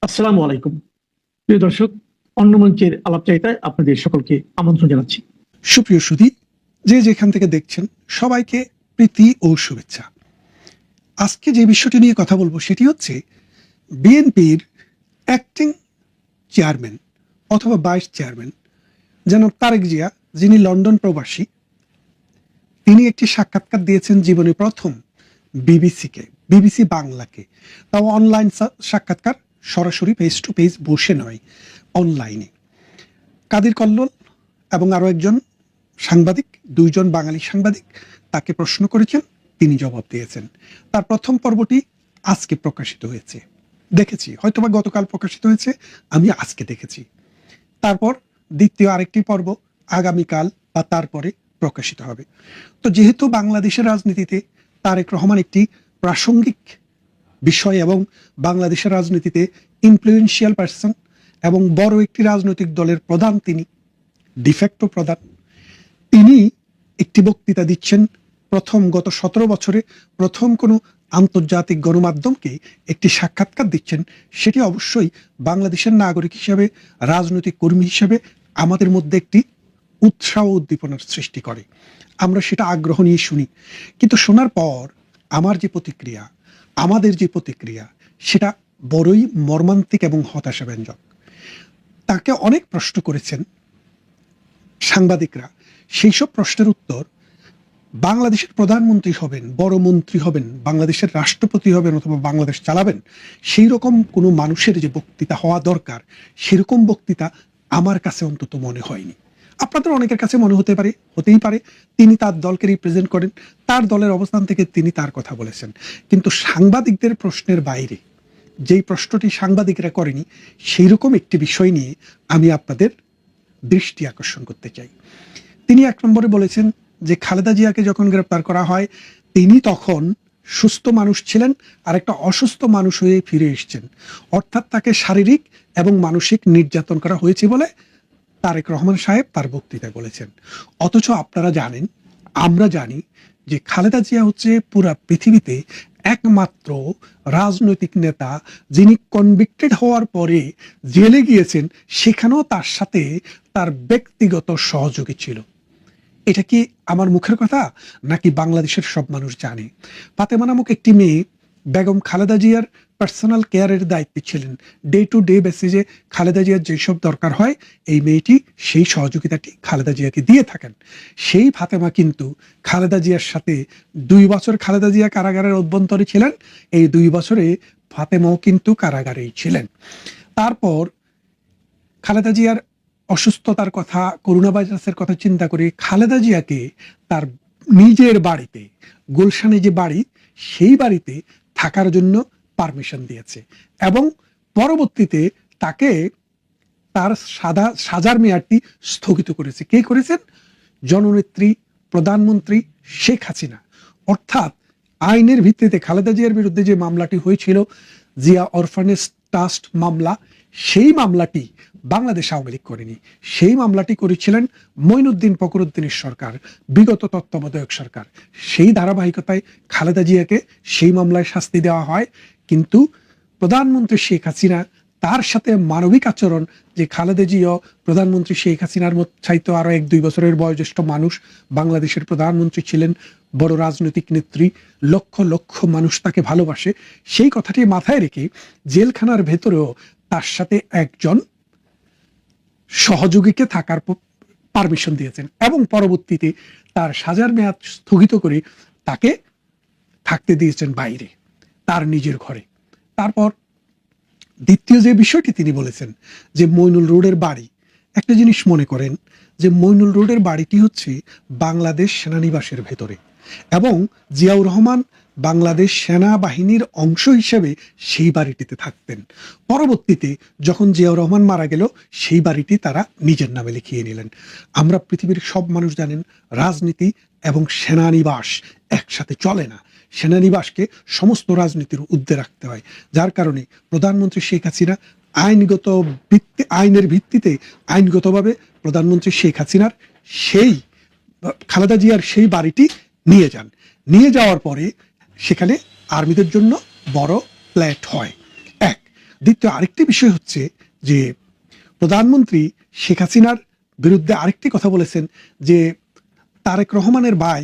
আসসালামু আলাইকুম প্রিয় দর্শক, অন্য মঞ্চের আলাপচারিতায় আপনাদের সকলকে আমন্ত্রণ জানাচ্ছি। সুপ্রিয় সুধী, যে যেখান থেকে দেখছেন সবাইকে প্রীতি ও শুভেচ্ছা। আজকে যে বিষয়টি নিয়ে কথা বলবো সেটি হচ্ছে বিএনপির অ্যাক্টিং চেয়ারম্যান অথবা ভাইস চেয়ারম্যান জনাব তারেক জিয়া, যিনি লন্ডন প্রবাসী, তিনি একটি সাক্ষাৎকার দিয়েছেন জীবনে প্রথম বিবিসি বাংলাকে। তাও অনলাইন সাক্ষাৎকার, সরাসরি ফেস টু ফেস বসে নয়, অনলাইনে। কাদির কল্লোল এবং আরও একজন সাংবাদিক, দুইজন বাঙালি সাংবাদিক তাকে প্রশ্ন করেছেন, তিনি জবাব দিয়েছেন। তার প্রথম পর্বটি আজকে প্রকাশিত হয়েছে, দেখেছি, হয়তোবা গতকাল প্রকাশিত হয়েছে, আমি আজকে দেখেছি। তারপর দ্বিতীয় আরেকটি পর্ব আগামীকাল বা তারপরে প্রকাশিত হবে। তো যেহেতু বাংলাদেশের রাজনীতিতে তারেক রহমান একটি প্রাসঙ্গিক বিষয় এবং বাংলাদেশের রাজনীতিতে ইনফ্লুয়েন্সিয়াল পার্সন এবং বড় একটি রাজনৈতিক দলের প্রধান, তিনি ডিফ্যাক্টো প্রধান, তিনি একটি বক্তৃতা দিচ্ছেন। প্রথম গত 17 বছরে প্রথম কোনো আন্তর্জাতিক গণমাধ্যমকে একটি সাক্ষাৎকার দিচ্ছেন। সেটি অবশ্যই বাংলাদেশের নাগরিক হিসেবে, রাজনৈতিক কর্মী হিসেবে আমাদের মধ্যে একটি উৎসাহ উদ্দীপনার সৃষ্টি করে। আমরা সেটা আগ্রহ নিয়ে শুনি, কিন্তু শোনার পর আমাদের যে প্রতিক্রিয়া সেটা বড়ই মর্মান্তিক এবং হতাশাব্যঞ্জক। তাকে অনেক প্রশ্ন করেছেন সাংবাদিকরা, সেই সব প্রশ্নের উত্তর বাংলাদেশের প্রধানমন্ত্রী হবেন, বড় মন্ত্রী হবেন, বাংলাদেশের রাষ্ট্রপতি হবেন অথবা বাংলাদেশ চালাবেন, সেই রকম কোনো মানুষের যে বক্তৃতা হওয়া দরকার, সেরকম বক্তৃতা আমার কাছে অন্তত মনে হয়নি। আপনাদের অনেকের কাছে মনে হতেই পারে। তিনি তার দলকে রিপ্রেজেন্ট করেন, তার দলের অবস্থান থেকে তিনি তার কথা বলেছেন, কিন্তু সাংবাদিকদের প্রশ্নের বাইরে যেই প্রশ্নটি সাংবাদিকরা করেনি, সেই রকম একটি বিষয় নিয়ে আমি আপনাদের দৃষ্টি আকর্ষণ করতে চাই। তিনি 1 নম্বরে বলেছেন যে খালেদা জিয়াকে যখন গ্রেপ্তার করা হয়, তিনি তখন সুস্থ মানুষ ছিলেন আর একটা অসুস্থ মানুষ হয়ে ফিরে এসেছেন, অর্থাৎ তাকে শারীরিক এবং মানসিক নির্যাতন করা হয়েছে বলে তারেক রহমান সাহেব তার বক্তৃতায় বলেছেন। অথচ আপনারা জানেন, আমরা জানি যে খালেদা জিয়া হচ্ছে পুরা পৃথিবীতে একমাত্র রাজনৈতিক নেতা যিনি কনভিক্টেড হওয়ার পরে জেলে গিয়েছেন, সেখানেও তার সাথে তার ব্যক্তিগত সহযোগী ছিল। এটা কি আমার মুখের কথা, নাকি বাংলাদেশের সব মানুষ জানে? ফাতেমা নামক একটি মেয়ে বেগম খালেদা জিয়ার পার্সোনাল কেয়ারের দায়িত্বে ছিলেন। ডে টু ডে বেসিসে খালেদা জিয়ার যেসব দরকার হয়, এই মেয়েটি সেই সহযোগিতাটি খালেদা জিয়াকে দিয়ে থাকেন। সেই ফাতেমা কিন্তু খালেদা জিয়ার সাথে 2 বছর খালেদা জিয়া কারাগারের অভ্যন্তরে ছিলেন, এই 2 বছরে ফাতেমাও কিন্তু কারাগারেই ছিলেন। তারপর খালেদা জিয়ার অসুস্থতার কথা, করোনা ভাইরাসের কথা চিন্তা করে খালেদা জিয়াকে তার নিজের বাড়িতে, গুলশানে যে বাড়ি, সেই বাড়িতে থাকার জন্য পারমিশন দিয়েছে এবং পরবর্তীতে তাকে তার সাজার মেয়াদটি স্থগিত করেছে। কে করেছেন? জননেত্রী প্রধানমন্ত্রী শেখ হাসিনা। অর্থাৎ আইনের ভিত্তিতে খালেদা জিয়ার বিরুদ্ধে যে মামলাটি হয়েছিল, জিয়া অরফানেজ ট্রাস্ট মামলা, সেই মামলাটি বাংলাদেশ আওয়ামী লীগ করেনি। সেই মামলাটি করেছিলেন মঈনুদ্দিন ফখরুদ্দিনের সরকার, বিগত তত্ত্বাবধায়ক সরকার। সেই ধারাবাহিকতায় খালেদা জিয়াকে সেই মামলায় শাস্তি দেওয়া হয়, কিন্তু প্রধানমন্ত্রী শেখ হাসিনা, তার সাথে মানবিক আচরণ, যে খালেদা জিয়া প্রধানমন্ত্রী শেখ হাসিনার চাইতে আরো 1-2 বছরের বয়োজ্যেষ্ঠ মানুষ, বাংলাদেশের প্রধানমন্ত্রী ছিলেন, বড় রাজনৈতিক নেত্রী, লক্ষ লক্ষ মানুষ তাকে ভালোবাসে, সেই কথাটি মাথায় রেখে জেলখানার ভেতরেও তার সাথে একজন সহযোগীকে থাকার পারমিশন দিয়েছেন এবং পরবর্তীতে তার সাজার মেয়াদ স্থগিত করে তাকে থাকতে দিয়েছেন বাইরে, তার নিজের ঘরে। তারপর দ্বিতীয় যে বিষয়টি তিনি বলেছেন যে মইনুল রোডের বাড়ি, একটা জিনিস মনে করেন যে মইনুল রোডের বাড়িটি হচ্ছে বাংলাদেশ সেনানিবাসের ভেতরে এবং জিয়াউর রহমান বাংলাদেশ সেনাবাহিনীর অংশ হিসেবে সেই বাড়িটিতে থাকতেন। পরবর্তীতে যখন জিয়াউর রহমান মারা গেল, সেই বাড়িটি তারা নিজের নামে লিখিয়ে নিলেন। আমরা পৃথিবীর সব মানুষ জানেন, রাজনীতি এবং সেনানিবাস একসাথে চলে না। সেনানিবাসকে সমস্ত রাজনীতির ঊর্ধ্বে রাখতে হয়, যার কারণে প্রধানমন্ত্রী শেখ হাসিনা আইনের ভিত্তিতে আইনগতভাবে প্রধানমন্ত্রী শেখ হাসিনার সেই খালেদা জিয়ার সেই বাড়িটি নিয়ে যান। নিয়ে যাওয়ার পরে সেখানে আর্মিদের জন্য বড় ফ্ল্যাট হয়। 1 দ্বিতীয় আরেকটি বিষয় হচ্ছে যে প্রধানমন্ত্রী শেখ হাসিনার বিরুদ্ধে আরেকটি কথা বলেছেন যে তারেক রহমানের ভাই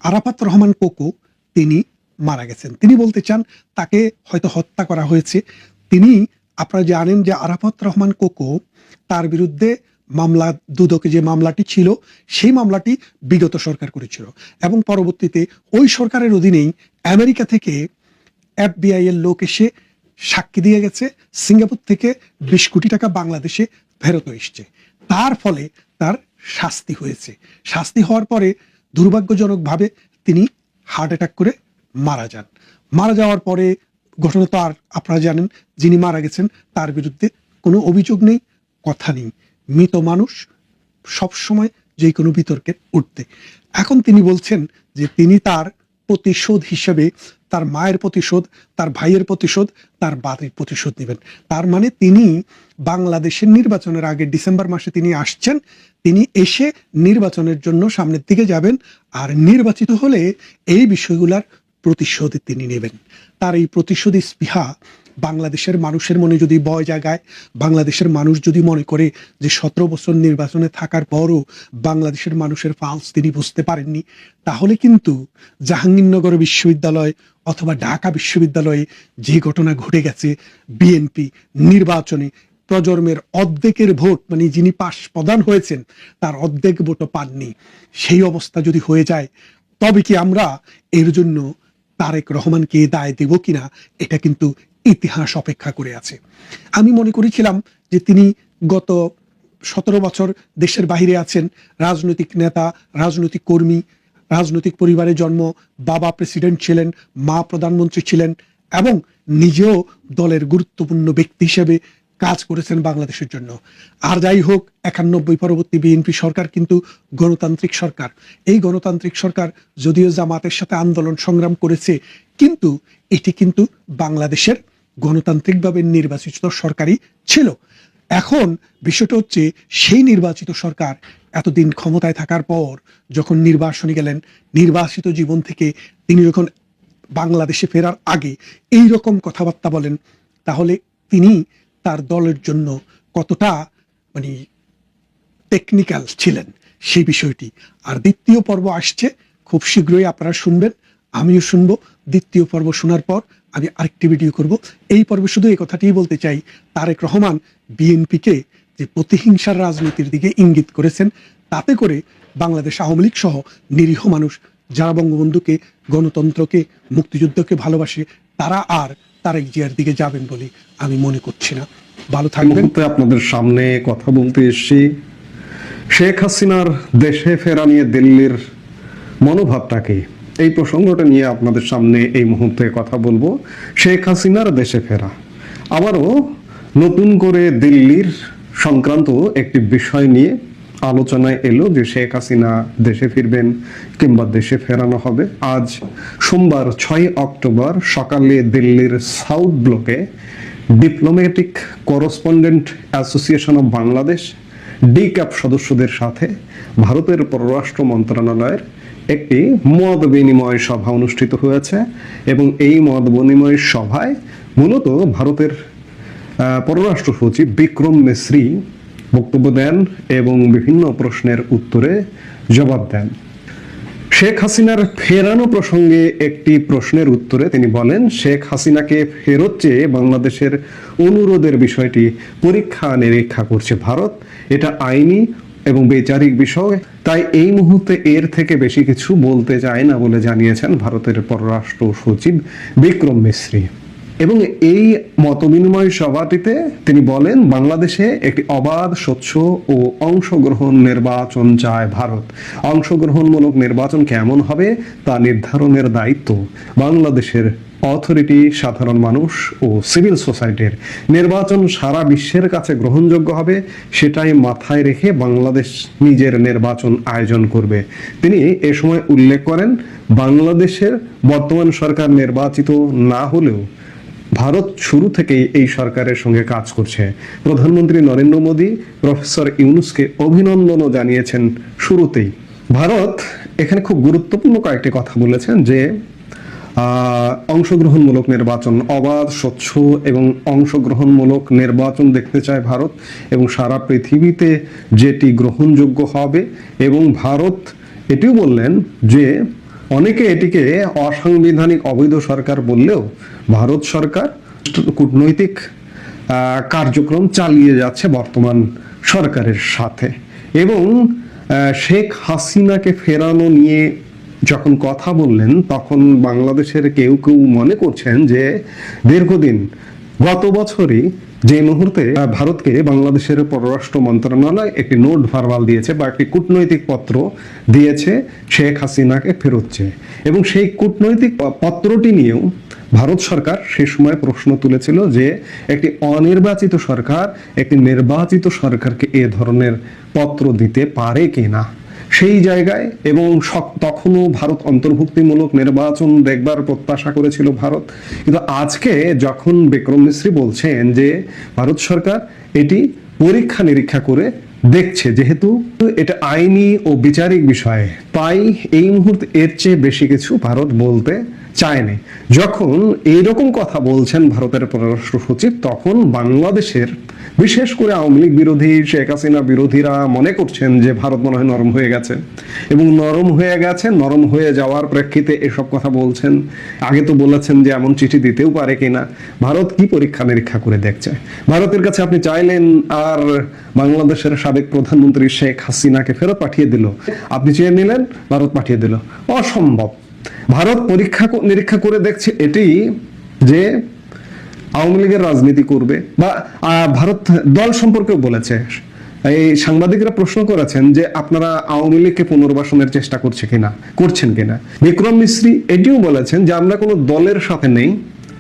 আরাফাত রহমান কোকো তিনি মারা গেছেন। তিনি বলতে চান তাকে হয়তো হত্যা করা হয়েছে। তিনি, আপনারা জানেন যে আরাফাত রহমান কোকো, তার বিরুদ্ধে মামলা, দুদকে যে মামলাটি ছিল সেই মামলাটি বিগত সরকার করেছিল এবং পরবর্তীতে ওই সরকারের অধীনেই আমেরিকা থেকে FBI এর লোক এসে সাক্ষী দিয়ে গেছে, সিঙ্গাপুর থেকে 20 কোটি টাকা বাংলাদেশে ফেরত এসছে। তার ফলে তার শাস্তি হয়েছে। শাস্তি হওয়ার পরে দুর্ভাগ্যজনকভাবে তিনি হার্ট অ্যাটাক করে মারা যান। মারা যাওয়ার পরে ঘটনা তো আর আপনারা জানেন, যিনি মারা গেছেন তার বিরুদ্ধে কোনো অভিযোগ নেই, কথা নেই। মৃত মানুষ সবসময় যে কোনো বিতর্কে উঠতে। এখন তিনি বলছেন যে তিনি তার প্রতিশোধ হিসেবে তার মায়ের প্রতিশোধ, তার ভাইয়ের প্রতিশোধ, তার বাড়ির প্রতিশোধ নেবেন। তার মানে তিনি বাংলাদেশের নির্বাচনের আগে ডিসেম্বর মাসে তিনি আসছেন, তিনি এসে নির্বাচনের জন্য সামনের দিকে যাবেন, আর নির্বাচিত হলে এই বিষয়গুলার প্রতিশোধ তিনি নেবেন। তার এই প্রতিশোধ স্পৃহা বাংলাদেশের মানুষের মনে যদি বয় জাগায়, বাংলাদেশের মানুষ যদি মনে করে যে 17 বছর নির্বাচনে থাকার পরও বাংলাদেশের মানুষের পালস তিনি বুঝতে পারেননি, তাহলে কিন্তু জাহাঙ্গীরনগর বিশ্ববিদ্যালয় অথবা ঢাকা বিশ্ববিদ্যালয়ে যে ঘটনা ঘটে গেছে, বিএনপি নির্বাচনে প্রজন্মের অর্ধেকের ভোট, মানে যিনি পাশ প্রদান হয়েছেন তার অর্ধেক ভোটও পাননি, সেই অবস্থা যদি হয়ে যায়, তবে কি আমরা এর জন্য তারেক রহমানকে দায় দেব কিনা, এটা কিন্তু ইতিহাস অপেক্ষা করে আছে। আমি মনে করেছিলাম যে তিনি গত 17 বছর দেশের বাইরে আছেন, রাজনৈতিক নেতা, রাজনৈতিক কর্মী, রাজনৈতিক পরিবারে জন্ম, বাবা প্রেসিডেন্ট ছিলেন, মা প্রধানমন্ত্রী ছিলেন এবং নিজেও দলের গুরুত্বপূর্ণ ব্যক্তি হিসেবে কাজ করেছেন বাংলাদেশের জন্য। আর যাই হোক, 91 পরবর্তী বিএনপি সরকার কিন্তু গণতান্ত্রিক সরকার। এই গণতান্ত্রিক সরকার যদিও জামাতের সাথে আন্দোলন সংগ্রাম করেছে, কিন্তু এটি কিন্তু বাংলাদেশের গণতান্ত্রিকভাবে নির্বাচিত সরকারই ছিল। এখন বিষয়টা হচ্ছে সেই নির্বাচিত সরকার এতদিন ক্ষমতায় থাকার পর যখন নির্বাসনে গেলেন, নির্বাসিত জীবন থেকে তিনি যখন বাংলাদেশে ফেরার আগে এই রকম কথাবার্তা বলেন, তাহলে তিনি তার দলের জন্য কতটা মানে টেকনিক্যাল ছিলেন সেই বিষয়টি। আর দ্বিতীয় পর্ব আসছে খুব শীঘ্রই, আপনারা শুনবেন, আমিও শুনবো। দ্বিতীয় পর্ব শোনার পর আমি আরেকটি ভিডিও করব। এই পর্বে শুধু এই কথাটিই বলতে চাই, তারেক রহমান বিএনপিকে যে প্রতিহিংসার রাজনীতির দিকে ইঙ্গিত করেছেন, তাতে করে বাংলাদেশ আওয়ামী লীগ সহ নিরীহ মানুষ যারা বঙ্গবন্ধুকে, গণতন্ত্রকে, মুক্তিযুদ্ধকে ভালোবাসে, তারা আর তারেক জিয়ার দিকে যাবেন বলে আমি মনে করছি না। ভালো থাকবেন। আপনাদের সামনে কথা বলতে এসেছি শেখ হাসিনার দেশে ফেরা নিয়ে দিল্লির মনোভাবটা কি, এই প্রসঙ্গটা নিয়ে আপনাদের সামনে এই মুহূর্তে কথা বলবো। শেখ হাসিনার দেশে ফেরা, আবারও নতুন করে দিল্লির সংক্রান্ত একটি বিষয় নিয়ে আলোচনায় এলো যে শেখ হাসিনা দেশে ফিরবেন কিংবা দেশে ফেরানো হবে। আজ সোমবার 6 অক্টোবর সকালে দিল্লির সাউথ ব্লকে diplomatic correspondent association of Bangladesh DCAB সদস্যদের সাথে ভারতের পররাষ্ট্র মন্ত্রণালয়ের একটি মত বিনিময় সভা অনুষ্ঠিত হয়েছে এবং এই মত বিনিময় সভায় মূলত ভারতের পররাষ্ট্র সচিব বিক্রম মিশ্রি বক্তব্য দেন এবং বিভিন্ন প্রশ্নের উত্তরে জবাব দেন। শেখ হাসিনার ফেরানো প্রসঙ্গে একটি প্রশ্নের উত্তরে তিনি বলেন, শেখ হাসিনাকে ফেরত চেয়ে বাংলাদেশের অনুরোধের বিষয়টি পরীক্ষা নিরীক্ষা করছে ভারত। এটা আইনি এবং বিচারিক বিষয়, তাই এই মুহূর্তে এর থেকে বেশি কিছু বলতে চায় না বলে জানিয়েছেন ভারতের পররাষ্ট্র সচিব বিক্রম মিশ্রি। এবং এই মতবিনিময় সভাটিতে তিনি বলেন, বাংলাদেশে একটি অবাধ, স্বচ্ছ ও অংশগ্রহণ নির্বাচন চায় ভারত। অংশগ্রহণমূলক নির্বাচন কেমন হবে তা নির্ধারণের দায়িত্ব বাংলাদেশের অথরিটি, সাধারণ মানুষ ও সিভিল সোসাইটির। নির্বাচন সারা বিশ্বের কাছে গ্রহণযোগ্য হবে, সেটাই মাথায় রেখে বাংলাদেশ নিজের নির্বাচন আয়োজন করবে। তিনি এ সময় উল্লেখ করেন, বাংলাদেশের বর্তমান সরকার নির্বাচিত না হলেও ভারত শুরু থেকেই এই সরকারের সঙ্গে কাজ করছে। প্রধানমন্ত্রী নরেন্দ্র মোদী প্রফেসর ইউনূসকে অভিনন্দনও জানিয়েছেন শুরুতেই। ভারত এখানে খুব গুরুত্বপূর্ণ কয়েকটি কথা বলেছেন যে অংশগ্রহণমূলক নির্বাচন, অবাধ, স্বচ্ছ এবং অংশগ্রহণমূলক নির্বাচন দেখতে চায় ভারত, এবং সারা পৃথিবীতে যেটি গ্রহণযোগ্য হবে। এবং ভারত এটিও বললেন যে অনেকে এটিকে অসাংবিধানিক অবৈধ সরকার বললেও ভারত সরকার কূটনৈতিক কার্যক্রম চালিয়ে যাচ্ছে বর্তমান সরকারের সাথে। এবং শেখ হাসিনাকে ফেরানো নিয়ে যখন কথা বললেন, তখন বাংলাদেশের কেউ কেউ মনে করছেন যে দীর্ঘদিন গত বছরই যে মুহূর্তে ভারতকে বাংলাদেশের পররাষ্ট্র মন্ত্রণালয় একটি নোট ভার্বাল দিয়েছে বা একটি কূটনৈতিক পত্র দিয়েছে শেখ হাসিনাকে ফেরত চেয়ে, এবং সেই কূটনৈতিক পত্রটি নিয়েও ভারত সরকার সে সময় প্রশ্ন তুলেছিল যে একটি অনির্বাচিত সরকার একটি নির্বাচিত সরকারকে এ ধরনের পত্র দিতে পারে কিনা। সেই জায়গায় এবং তখনও ভারত অন্তর্ভুক্তিমূলক নির্বাচন দেখবার প্রত্যাশা করেছিল ভারত। কিন্তু আজকে যখন বিক্রম মিশ্রি বলছেন যে ভারত সরকার এটি পরীক্ষা নিরীক্ষা করে দেখছে, যেহেতু এটা আইনি ও বিচারিক বিষয়, তাই এই মুহূর্তে এর চেয়ে বেশি কিছু ভারত বলতে চায়নি। যখন এইরকম কথা বলছেন ভারতের পররাষ্ট্র সচিব, তখন বাংলাদেশের বিশেষ করে আওয়ামী লীগ বিরোধী, শেখ হাসিনা বিরোধীরা মনে করছেন যে ভারত মনে হয় নরম হয়ে গেছে, এবং নরম হয়ে যাওয়ার প্রেক্ষিতে এসব কথা বলছেন। আগে তো বলেছেন যে এমন চিঠি দিতেও পারে কিনা। ভারত কি পরীক্ষা নিরীক্ষা করে দেখছে? ভারতের কাছে আপনি চাইলেন আর বাংলাদেশের সাবেক প্রধানমন্ত্রী শেখ হাসিনাকে ফেরত পাঠিয়ে দিল, আপনি চেয়ে নিলেন, ভারত পাঠিয়ে দিল। অসম্ভব। ভারত পরীক্ষা নিরীক্ষা করে দেখছে এটি যে আওয়ামী লীগের রাজনীতি করবে, বা ভারত দল সম্পর্কেও বলেছে। এই সাংবাদিকরা প্রশ্ন করেছেন যে আপনারা আওয়ামী লীগকে পুনর্বাসনের চেষ্টা করছেন কিনা। বিক্রম মিশ্রি এটিও বলেছেন যে আমরা কোনো দলের সাথে নেই,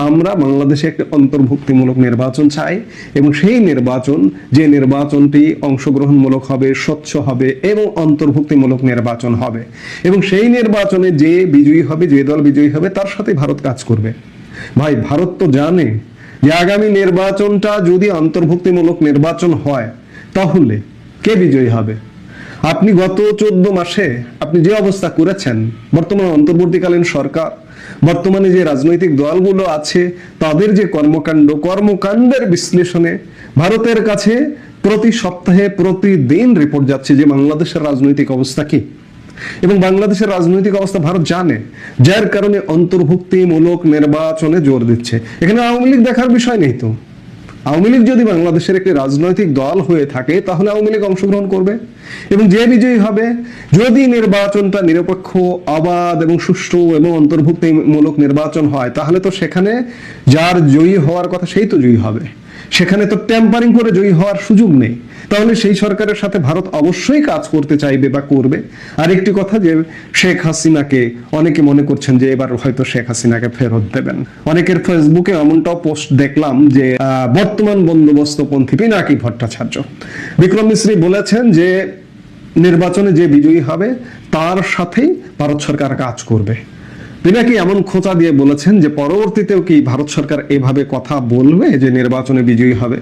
আমরা বাংলাদেশে একটি অন্তর্ভুক্তিমূলক নির্বাচন চাই, এবং সেই নির্বাচন, যে নির্বাচনটি অংশগ্রহণমূলক হবে, স্বচ্ছ হবে এবং অন্তর্ভুক্তিমূলক নির্বাচন হবে, এবং সেই নির্বাচনে যে বিজয়ী হবে, যে দল বিজয়ী হবে, তার সাথে ভারত কাজ করবে। ভাই, ভারত তো জানে যে আগামী নির্বাচনটা যদি অন্তর্ভুক্তিমূলক নির্বাচন হয় তাহলে কে বিজয়ী হবে। আপনি গত 14 মাসে আপনি যে অবস্থা করেছেন, বর্তমান অন্তর্বর্তীকালীন সরকার, বর্তমানে যে রাজনৈতিক দলগুলো আছে, তাদের যে কর্মকাণ্ডের বিশ্লেষণে ভারতের কাছে প্রতি সপ্তাহে প্রতিদিন রিপোর্ট যাচ্ছে যে বাংলাদেশের রাজনৈতিক অবস্থা কি, এবং বাংলাদেশের রাজনৈতিক অবস্থা ভারত জানে, যার কারণে অন্তর্ভুক্তিমূলক নির্বাচনে জোর দিচ্ছে। এখানে আওয়ামী লীগ দেখার বিষয় নেই তো। আওয়ামী লীগ যদি বাংলাদেশের একটি রাজনৈতিক দল হয়ে থাকে, তাহলে আওয়ামী লীগ অংশগ্রহণ করবে, এবং যে বিজয়ী হবে, যদি নির্বাচনটা নিরপেক্ষ, অবাধ এবং সুষ্ঠু এবং অন্তর্ভুক্তিমূলক নির্বাচন হয়, তাহলে তো সেখানে যার জয়ী হওয়ার কথা সেই তো জয়ী হবে। সেখানে তো ট্যাম্পারিং করে জয়ী হওয়ার সুযোগ নেই। তাহলে সেই সরকারের সাথে ভারত অবশ্যই কাজ করতে চাইবে বা করবে। আর একটি কথা, যে শেখ হাসিনাকে অনেকে মনে করছেন যে এবার হয়তো শেখ হাসিনাকে ফেরত দেবেন। অনেকের ফেসবুকে এমনটাও পোস্ট দেখলাম যে বর্তমান বন্দোবস্তপন্থী পিনাকি ভট্টাচার্য, বিক্রম মিশ্রি বলেছেন যে নির্বাচনে যে বিজয়ী হবে তার সাথেই ভারত সরকার কাজ করবে। পিনাকি এমন খোঁচা দিয়ে বলেছেন যে পরবর্তীতেও কি ভারত সরকার এভাবে কথা বলবে যে নির্বাচনে বিজয়ী হবে।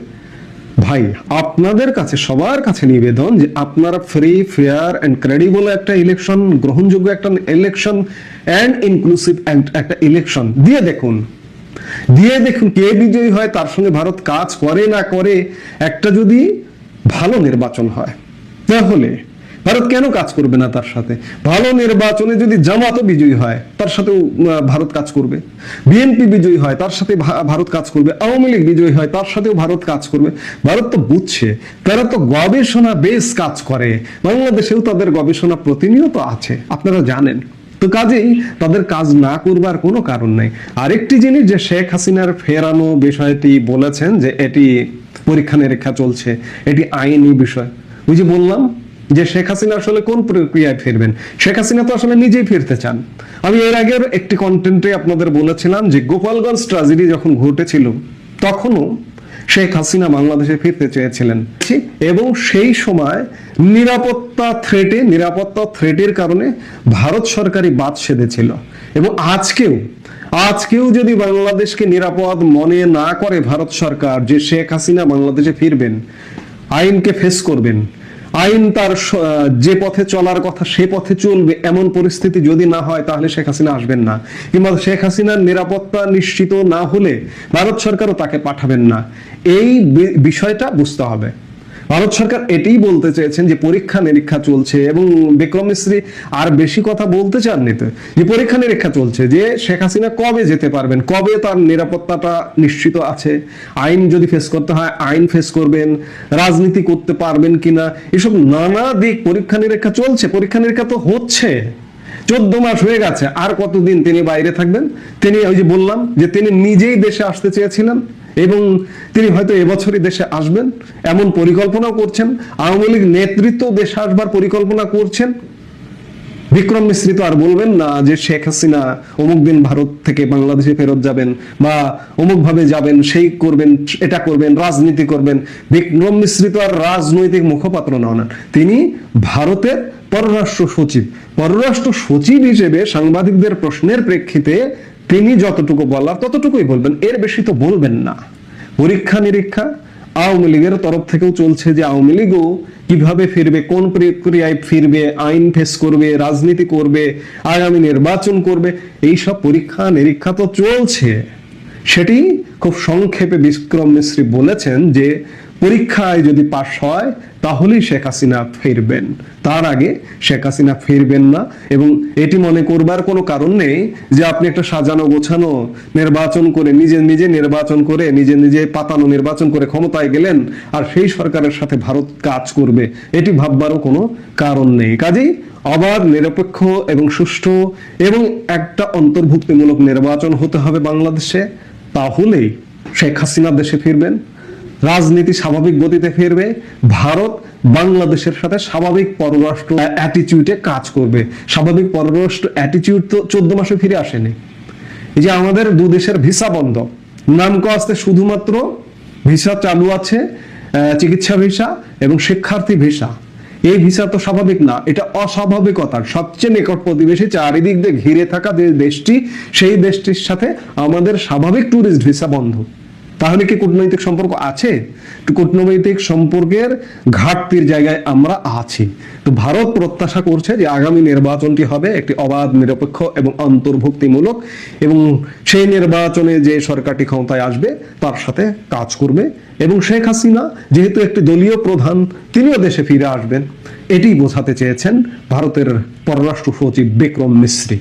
ভাই, আপনাদের কাছে, সবার কাছে নিবেদন যে আপনারা ফ্রি, ফেয়ার এন্ড ক্রেডিবল একটা ইলেকশন, গ্রহণযোগ্য একটা ইলেকশন এন্ড ইনক্লুসিভ একটা ইলেকশন দিয়ে দেখুন কে বিজয়ী হয়, তার সঙ্গে ভারত কাজ করে না করে। একটা যদি ভালো নির্বাচন হয়, তাহলে ভারত কেন কাজ করবে না তার সাথে? ভালো নির্বাচনে যদি জামাতও বিজয়ী হয়, তার সাথেও ভারত কাজ করবে। বিএনপি বিজয়ী হয়, তার সাথে ভারত কাজ করবে। আওয়ামী লীগ বিজয়ী হয়, তার সাথেও ভারত কাজ করবে। ভারত তো বুঝছে, তারা তো গবেষণা বেশ কাজ করে। বাংলাদেশেও তাদের গবেষণা প্রতিনিয়ত আছে, আপনারা জানেন। তো কাজেই তাদের কাজ না করবার কোনো কারণ নাই। আরেকটি জিনিস, যে শেখ হাসিনার ফেরানো বিষয়টি বলেছেন যে এটি পরীক্ষা নিরীক্ষা চলছে, এটি আইনি বিষয়। ওই যে বললাম যে শেখ হাসিনা আসলে কোন প্রক্রিয়ায় ফিরবেন, শেখ হাসিনা তো আসলে নিজেই ফিরতে চান। আমি এর আগের একটি কন্টেন্টে আপনাদের বলেছিলাম যে গোপালগঞ্জ ট্র্যাজেডি যখন ঘটেছিল, তখনও শেখ হাসিনা বাংলাদেশে ফিরতে চেয়েছিলেন, এবং সেই সময় নিরাপত্তা থ্রেটের কারণে ভারত সরকারি বাদ সেধেছিল। এবং আজকেও যদি বাংলাদেশকে নিরাপদ মনে না করে ভারত সরকার, যে শেখ হাসিনা বাংলাদেশে ফিরবেন, আইনকে ফেস করবেন, আইন তার যে পথে চলার কথা সে পথে চলবে, এমন পরিস্থিতি যদি না হয় তাহলে শেখ হাসিনা আসবেন না, কিংবা শেখ হাসিনার নিরাপত্তা নিশ্চিত না হলে ভারত সরকারও তাকে পাঠাবেন না। এই বিষয়টা বুঝতে হবে। ভারত সরকার এটাই বলতে চেয়েছেন যে পরীক্ষা নিরীক্ষা চলছে, এবং বিক্রম মিস্ত্রি আর বেশি কথা বলতে চাননি তো, যে পরীক্ষা নিরীক্ষা চলছে যে শেখ হাসিনা কবে যেতে পারবেন, কবে তার নিরাপত্তাটা নিশ্চিত আছে, আইন যদি ফেস করতে হয় আইন ফেস করবেন, রাজনীতি করতে পারবেন কিনা, এসব নানা দিক পরীক্ষা নিরীক্ষা চলছে। পরীক্ষা নিরীক্ষা তো হচ্ছে, 14 মাস হয়ে গেছে, আর কতদিন তিনি বাইরে থাকবেন? তিনি ওই যে বললাম যে তিনি নিজেই দেশে আসতে চেয়েছিলেন, এবং তিনি হয়তো এবছরই দেশে আসবেন এমন পরিকল্পনাও করছেন। আওয়ামী লীগ নেতৃত্ব দেশে আসবার পরিকল্পনা করছেন। বিক্রম মিশ্রি তো আর বলবেন না যে শেখ হাসিনা অমুক দিন ভারত থেকে বাংলাদেশে ফেরত যাবেন, বা অমুক ভাবে যাবেন, সেই করবেন, এটা করবেন, রাজনীতি করবেন। বিক্রম মিশ্রি তো আর রাজনৈতিক মুখপাত্র নন, তিনি ভারতের পররাষ্ট্র সচিব। পররাষ্ট্র সচিব হিসেবে সাংবাদিকদের প্রশ্নের প্রেক্ষিতে তিনি যতটুকু বলার ততটুকুই বলবেন, এর বেশি তো বলবেন না। পরীক্ষা নিরীক্ষা আওয়ামী লীগের তরফ থেকেও চলছে, যে আওয়ামী লীগও কিভাবে ফিরবে, কোন প্রক্রিয়ায় ফিরবে, আইন ফেস করবে, রাজনীতি করবে, আগামী নির্বাচন করবে, এই সব পরীক্ষা নিরীক্ষা তো চলছে। সেটি খুব সংক্ষেপে বিক্রম মিশ্রি বলেছেন যে পরীক্ষায় যদি পাশ হয় তাহলেই শেখ হাসিনা ফিরবেন, তার আগে শেখ হাসিনা ফিরবেন না। এবং এটি মনে করবার কোনো কারণ নেই যে আপনি একটা সাজানো গোছানো নির্বাচন করে, নিজে নিজে নির্বাচন করে, নিজে নিজে পাতানো নির্বাচন করে ক্ষমতায় গেলেন, আর সেই সরকারের সাথে ভারত কাজ করবে, এটি ভাববারও কোনো কারণ নেই। কাজেই অবাধ, নিরপেক্ষ এবং সুষ্ঠু এবং একটা অন্তর্ভুক্তিমূলক নির্বাচন হতে হবে বাংলাদেশে, তাহলেই শেখ হাসিনা দেশে ফিরবেন, রাজনীতি স্বাভাবিক গতিতে ফিরবে, ভারত বাংলাদেশের সাথে স্বাভাবিক পররাষ্ট্র অ্যাটিটিউডে কাজ করবে। স্বাভাবিক পররাষ্ট্র অ্যাটিটিউড তো 14 মাসে ফিরে আসেনি। এই যে আমাদের দু দেশের ভিসা বন্ধ, নামকাওয়াস্তে শুধুমাত্র ভিসা চালু আছে, চিকিৎসা ভিসা এবং শিক্ষার্থী ভিসা। এই ভিসা তো স্বাভাবিক না, এটা অস্বাভাবিকতার সবচেয়ে নিকট প্রতিবেশী, চারিদিক দিয়ে ঘিরে থাকা যে দেশটি, সেই দেশটির সাথে আমাদের স্বাভাবিক ট্যুরিস্ট ভিসা বন্ধ। তাহলে কি কূটনৈতিক সম্পর্ক আছে? কূটনৈতিক সম্পর্কের ঘাটতির জায়গায় আমরা আছি। তো ভারত প্রত্যাশা করছে যে আগামী নির্বাচনটি হবে একটি অবাধ, নিরপেক্ষ এবং অন্তর্ভুক্তিমূলক, এবং সেই নির্বাচনে যে সরকারটি ক্ষমতায় আসবে তার সাথে কাজ করবে। এবং শেখ হাসিনা যেহেতু একটি দলীয় প্রধান, তিনিও দেশে ফিরে আসবেন, এটি বোঝাতে চেয়েছেন ভারতের পররাষ্ট্র সচিব বিক্রম মিশ্রি।